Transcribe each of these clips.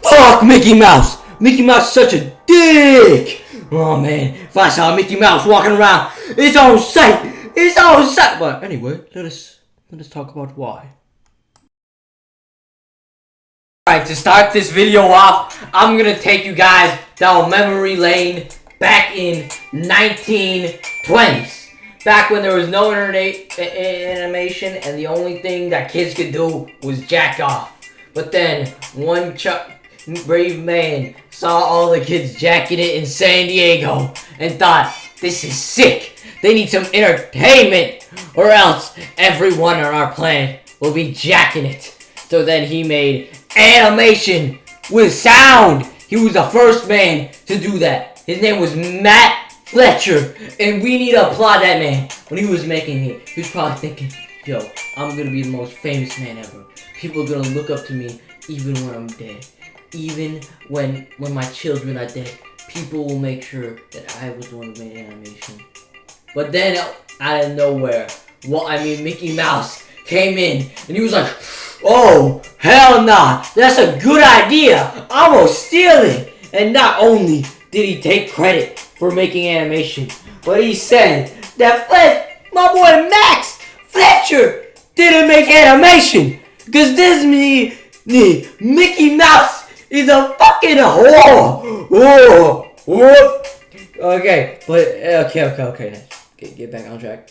Fuck Mickey Mouse! Mickey Mouse is such a dick! Oh man, if I saw Mickey Mouse walking around, it's on sight! It's on sight! But anyway, let us talk about why. Alright, to start this video off, I'm gonna take you guys down memory lane back in 1920s. Back when there was no internet animation and the only thing that kids could do was jack off. But then, one brave man saw all the kids jacking it in San Diego and thought, this is sick. They need some entertainment or else everyone on our planet will be jacking it. So then he made animation with sound. He was the first man to do that. His name was Matt Fletcher, and we need to applaud that man. When he was making it, he was probably thinking, yo, I'm gonna be the most famous man ever. People are gonna look up to me even when I'm dead. Even when my children are dead, people will make sure that I was the one who made animation. But then, out of nowhere, Mickey Mouse came in, and he was like, oh, hell nah, that's a good idea. I'm gonna steal it. And not only did he take credit for making animation, but he said that my boy Max Fletcher didn't make animation. Because Mickey Mouse is a fucking whore. Okay, but okay. Get back on track.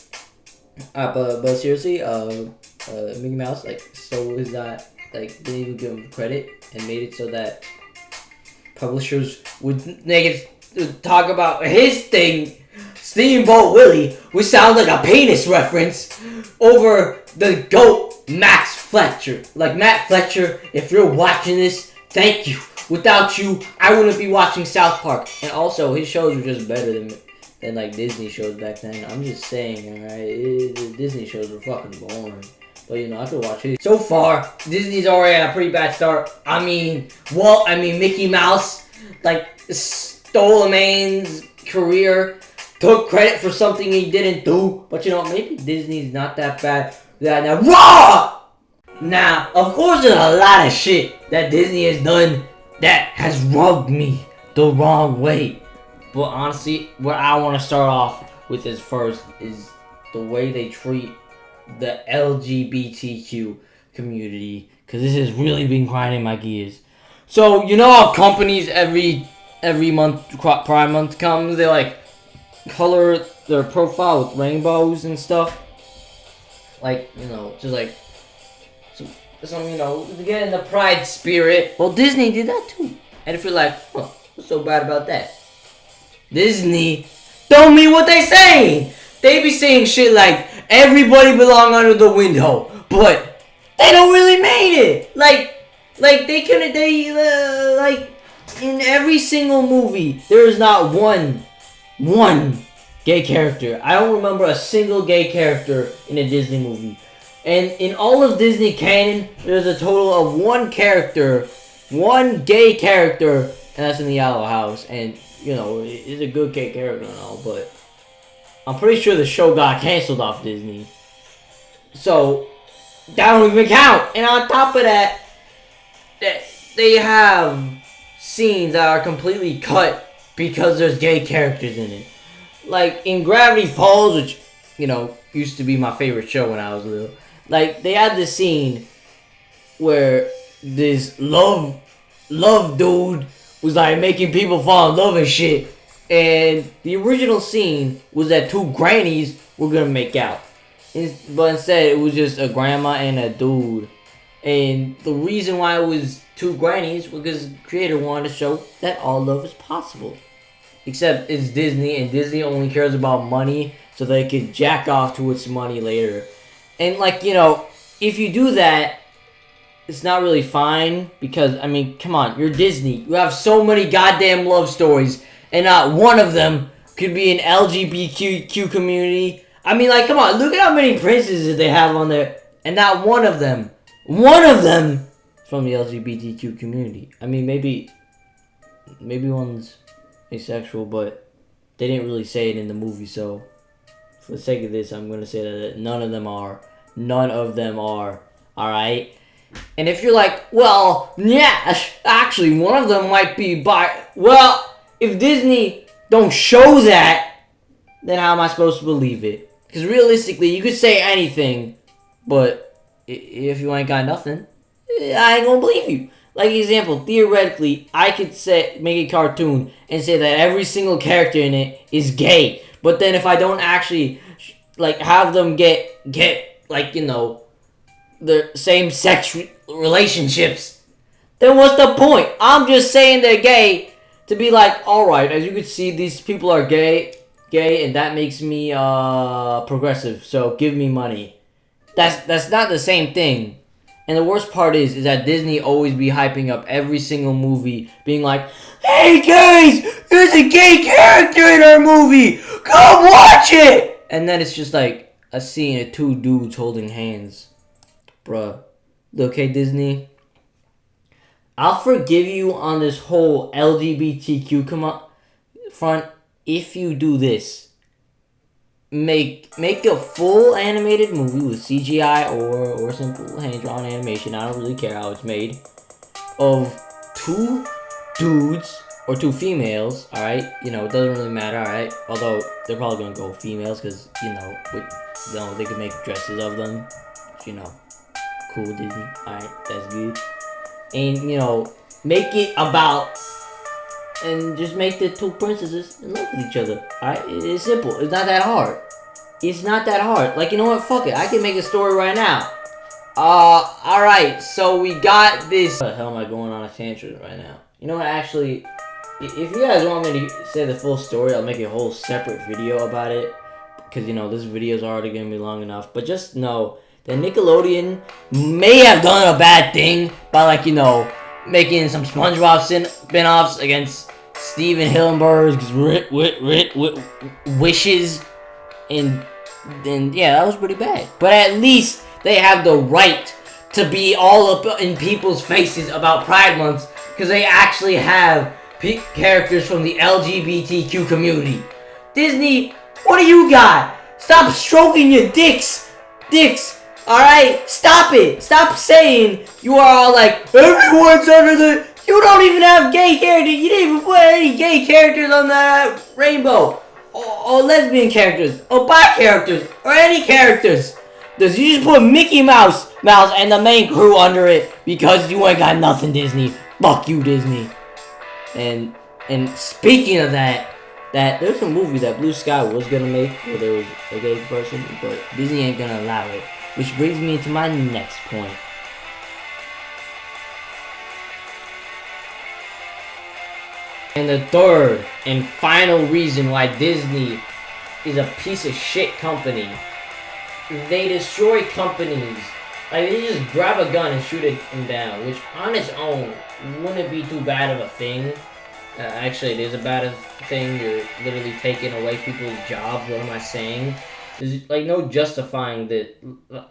But seriously, Mickey Mouse, so is that, didn't even give him credit and made it so that publishers would talk about his thing, Steamboat Willie, which sounds like a penis reference, over the GOAT Max Fletcher. Matt Fletcher, if you're watching this, thank you. Without you, I wouldn't be watching South Park. And also, his shows were just better than Disney shows back then. I'm just saying, alright? The Disney shows were fucking boring. But I could watch it. So far, Disney's already had a pretty bad start. Mickey Mouse, stole a man's career, took credit for something he didn't do. But maybe Disney's not that bad. Now, of course, there's a lot of shit that Disney has done that has rubbed me the wrong way. But honestly, what I want to start off with is the way they treat the LGBTQ community, because this has really been grinding my gears. So how companies every month, Pride Month comes, they color their profile with rainbows and stuff, to get in the Pride spirit. Well, Disney did that too. And if you're what's so bad about that? Disney don't mean what they saying. They be saying shit like everybody belong under the window, but they don't really mean it. In every single movie, there is not one gay character. I don't remember a single gay character in a Disney movie. And in all of Disney canon, there's a total of one gay character, and that's in the Yellow House. And it's a good gay character and all, but I'm pretty sure the show got canceled off Disney. So, that don't even count. And on top of that, they have scenes that are completely cut because there's gay characters in it. In Gravity Falls, which, used to be my favorite show when I was little. They had this scene where this love dude was making people fall in love and shit. And the original scene was that two grannies were gonna make out. But instead, it was just a grandma and a dude. And the reason why it was two grannies was because the creator wanted to show that all love is possible. Except it's Disney, and Disney only cares about money so they can jack off to its money later. And if you do that, it's not really fine, because, come on, you're Disney. You have so many goddamn love stories, and not one of them could be an LGBTQ community. Come on, look at how many princesses they have on there, and not one of them from the LGBTQ community. Maybe one's asexual, but they didn't really say it in the movie, so for the sake of this, I'm going to say that none of them are. Alright? And if you're like, well, yeah, actually, one of them might be bi. Well, if Disney don't show that, then how am I supposed to believe it? Because realistically, you could say anything, but if you ain't got nothing, I ain't gonna believe you. Like example, theoretically, I could make a cartoon and say that every single character in it is gay. But then if I don't actually like have them get like, you know, the same sex relationships, then what's the point? I'm just saying they're gay to be like, all right, as you can see, these people are gay, and that makes me progressive. So give me money. That's not the same thing. And the worst part is that Disney always be hyping up every single movie, being like, hey guys, there's a gay character in our movie! Come watch it! And then it's just like a scene of two dudes holding hands. Bruh. Okay, Disney? I'll forgive you on this whole LGBTQ front if you do this. Make a full animated movie with CGI or simple hand-drawn animation, I don't really care how it's made, of two dudes or two females, alright? You know, it doesn't really matter, alright? Although, they're probably gonna go females, because, you know, they can make dresses of them. You know, cool, Disney. Alright, that's good. And, you know, make it about... And just make the two princesses in love with each other. Alright? It's simple. It's not that hard. It's not that hard. Like, you know what? Fuck it. I can make a story right now. Alright. So we got this... What the hell am I going on a tangent right now? You know what? Actually, if you guys want me to say the full story, I'll make a whole separate video about it. Because, you know, this video is already going to be long enough. But just know that Nickelodeon may have done a bad thing by, like, you know, making some SpongeBob spin-offs against Steven Hillenburg's wishes, and then yeah, that was pretty bad. But at least they have the right to be all up in people's faces about Pride Month, because they actually have characters from the LGBTQ community. Disney, what do you got? Stop stroking your dicks. Alright? Stop it! Stop saying you are all like, everyone's under the... You don't even have gay characters! You didn't even put any gay characters on that rainbow! Or lesbian characters, or bi characters, or any characters! You just put Mickey Mouse and the main crew under it because you ain't got nothing, Disney. Fuck you, Disney. And speaking of that, there's a movie that Blue Sky was gonna make where there was a gay person, but Disney ain't gonna allow it. Which brings me to my next point. And the third and final reason why Disney is a piece of shit company. They destroy companies. Like, they just grab a gun and shoot them down, which on its own wouldn't be too bad of a thing. Actually, it is a bad thing. You're literally taking away people's jobs. What am I saying? There's, like, no justifying that.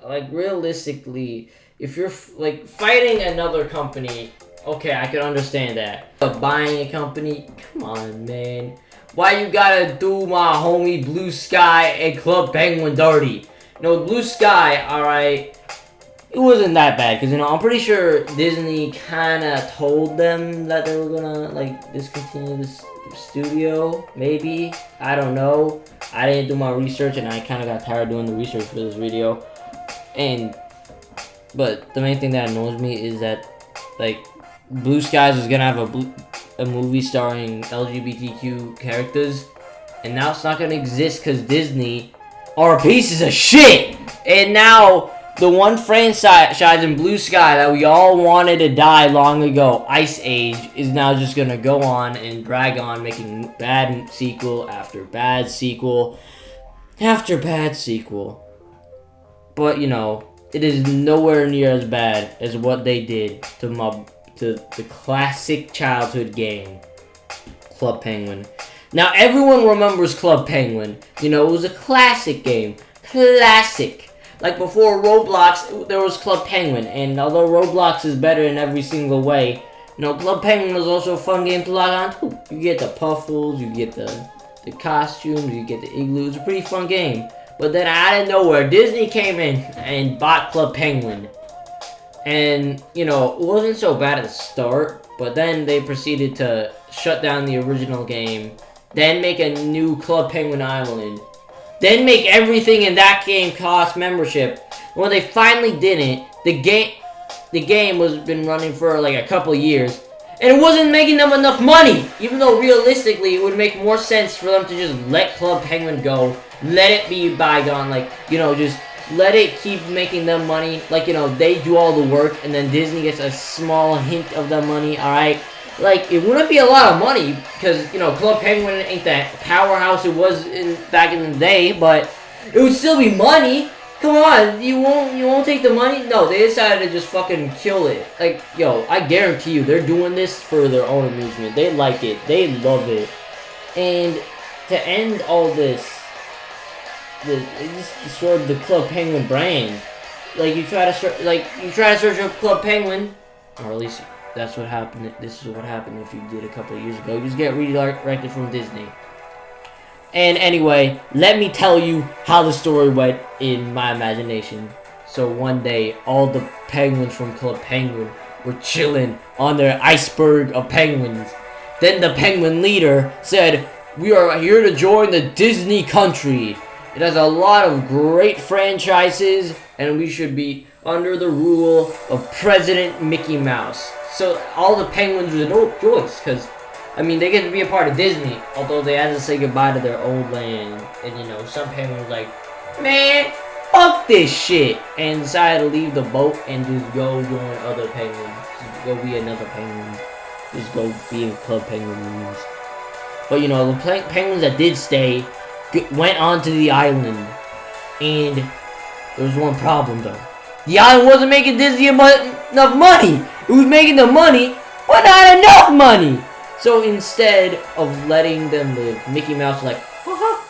Like, realistically, if you're, like, fighting another company, okay, I can understand that. But buying a company, come on, man. Why you gotta do my homie Blue Sky and Club Penguin dirty? You know, Blue Sky, alright, it wasn't that bad. Because, you know, I'm pretty sure Disney kind of told them that they were gonna, like, discontinue this studio, maybe. I don't know. I didn't do my research, and I kind of got tired doing the research for this video. But the main thing that annoys me is that, like, Blue Skies is gonna have a movie starring LGBTQ characters, and now it's not gonna exist because Disney are pieces of shit. And now the one franchise in Blue Sky that we all wanted to die long ago, Ice Age, is now just gonna go on and drag on, making bad sequel after bad sequel after bad sequel. But, you know, it is nowhere near as bad as what they did to the classic childhood game, Club Penguin. Now, everyone remembers Club Penguin. You know, it was a classic game. Classic. Like, before Roblox, there was Club Penguin. And although Roblox is better in every single way, you know, Club Penguin was also a fun game to log on to. You get the puffles, you get the costumes, you get the igloo. It's a pretty fun game. But then out of nowhere, Disney came in and bought Club Penguin. And, you know, it wasn't so bad at the start, but then they proceeded to shut down the original game, then make a new Club Penguin Island, then make everything in that game cost membership. When they finally didn't, the game was been running for like a couple years, and it wasn't making them enough money, even though realistically it would make more sense for them to just let Club Penguin go, let it be bygone, like, you know, just let it keep making them money. Like, you know, they do all the work, and then Disney gets a small hint of the money, alright? Like, it wouldn't be a lot of money, because, you know, Club Penguin ain't that powerhouse it was back in the day, but it would still be money. Come on, you won't take the money? No, they decided to just fucking kill it. Like, yo, I guarantee you, they're doing this for their own amusement. They like it. They love it. And to end all this, they just destroyed the Club Penguin brand. Like, you try to search up Club Penguin, or at least that's what happened. This is what happened if you did a couple of years ago. You just get redirected from Disney. And anyway, let me tell you how the story went in my imagination. So one day, all the penguins from Club Penguin were chilling on their iceberg of penguins. Then the penguin leader said, "We are here to join the Disney country. It has a lot of great franchises, and we should be under the rule of President Mickey Mouse." So all the penguins rejoiced, because, I mean, they get to be a part of Disney, although they had to say goodbye to their old land. And, you know, some penguins like, "Man, fuck this shit," and decided to leave the boat and just go join other penguins. Just go be another penguin. Just go be in Club Penguins. But, you know, the penguins that did stay went onto the island. And there was one problem, though. The island wasn't making Disney enough money. It was making the money, but not enough money. So instead of letting them live, Mickey Mouse was like, "Haha,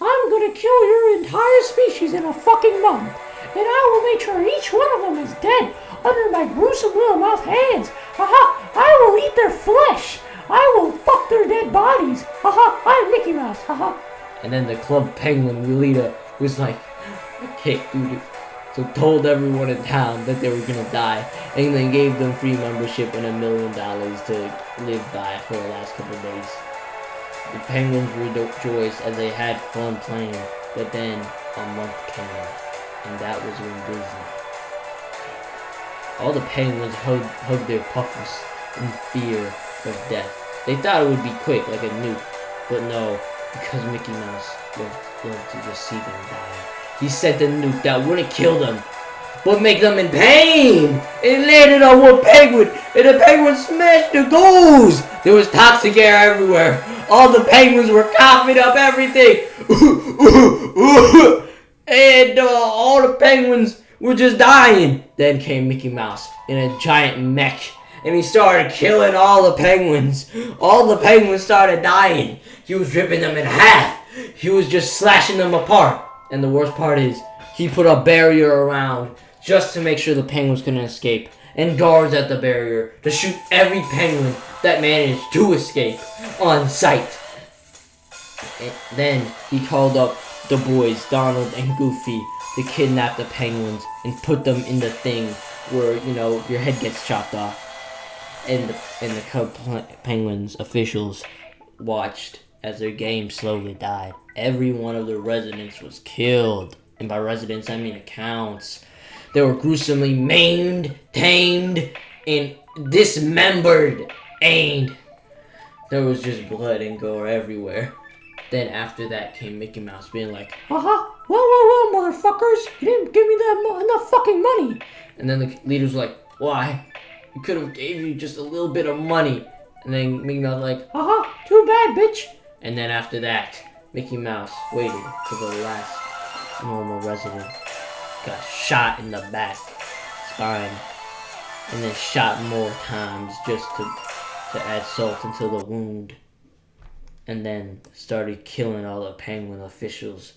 I'm gonna kill your entire species in a fucking month. And I will make sure each one of them is dead under my gruesome little mouth hands. Haha, I will eat their flesh. I will fuck their dead bodies. Haha, I'm Mickey Mouse. Haha." And then the Club Penguin leader was like, "I can't do this." So told everyone in town that they were gonna die, and then gave them free membership and $1 million to live by for the last couple of days. The penguins rejoiced as they had fun playing, but then a month came, and that was when Disney. All the penguins hugged their puffers in fear of death. They thought it would be quick, like a nuke, but no, because Mickey Mouse loved to just see them die. He sent a nuke that wouldn't kill them, but make them in pain. It landed on one penguin, and the penguin smashed the goals. There was toxic air everywhere. All the penguins were coughing up everything. And all the penguins were just dying. Then came Mickey Mouse in a giant mech, and he started killing all the penguins. All the penguins started dying. He was ripping them in half. He was just slashing them apart. And the worst part is, he put a barrier around just to make sure the penguins couldn't escape, and guards at the barrier to shoot every penguin that managed to escape on sight. And then he called up the boys, Donald and Goofy, to kidnap the penguins and put them in the thing where, you know, your head gets chopped off. And the Club Penguins officials watched as their game slowly died. Every one of the residents was killed. And by residents, I mean accounts. They were gruesomely maimed, tamed, and dismembered. And there was just blood and gore everywhere. Then after that came Mickey Mouse being like, "Haha, well, motherfuckers, you didn't give me that enough fucking money." And then the leaders were like, "Why? We could have gave you just a little bit of money." And then Mickey Mouse was like, "Haha, too bad, bitch." And then after that, Mickey Mouse waited till the last normal resident got shot in the back, spine, and then shot more times just to add salt into the wound. And then started killing all the penguin officials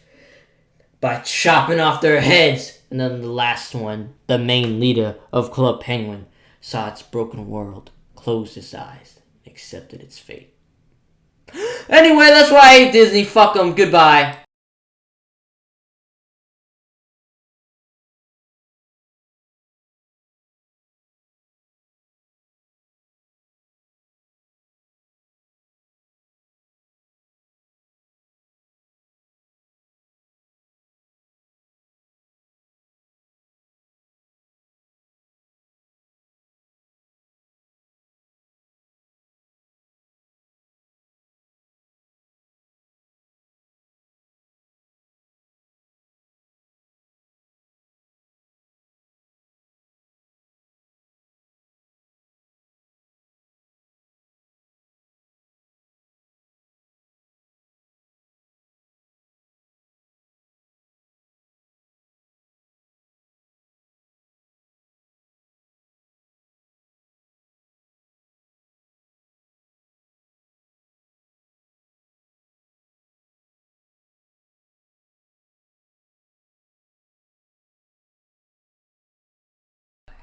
by chopping off their heads. And then the last one, the main leader of Club Penguin, saw its broken world, closed its eyes, accepted its fate. Anyway, that's why I hate Disney. Fuck them. Goodbye.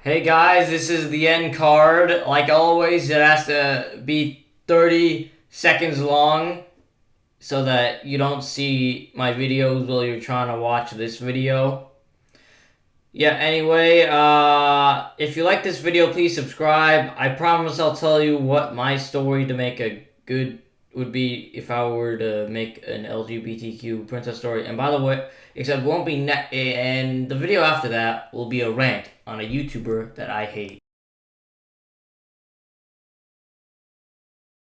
Hey guys, this is the end card. Like always, it has to be 30 seconds long so that you don't see my videos while you're trying to watch this video. Yeah, anyway, if you like this video, please subscribe. I promise I'll tell you what my story to make a good would be if I were to make an LGBTQ princess story. And by the way, except it won't be and the video after that will be a rant on a YouTuber that I hate.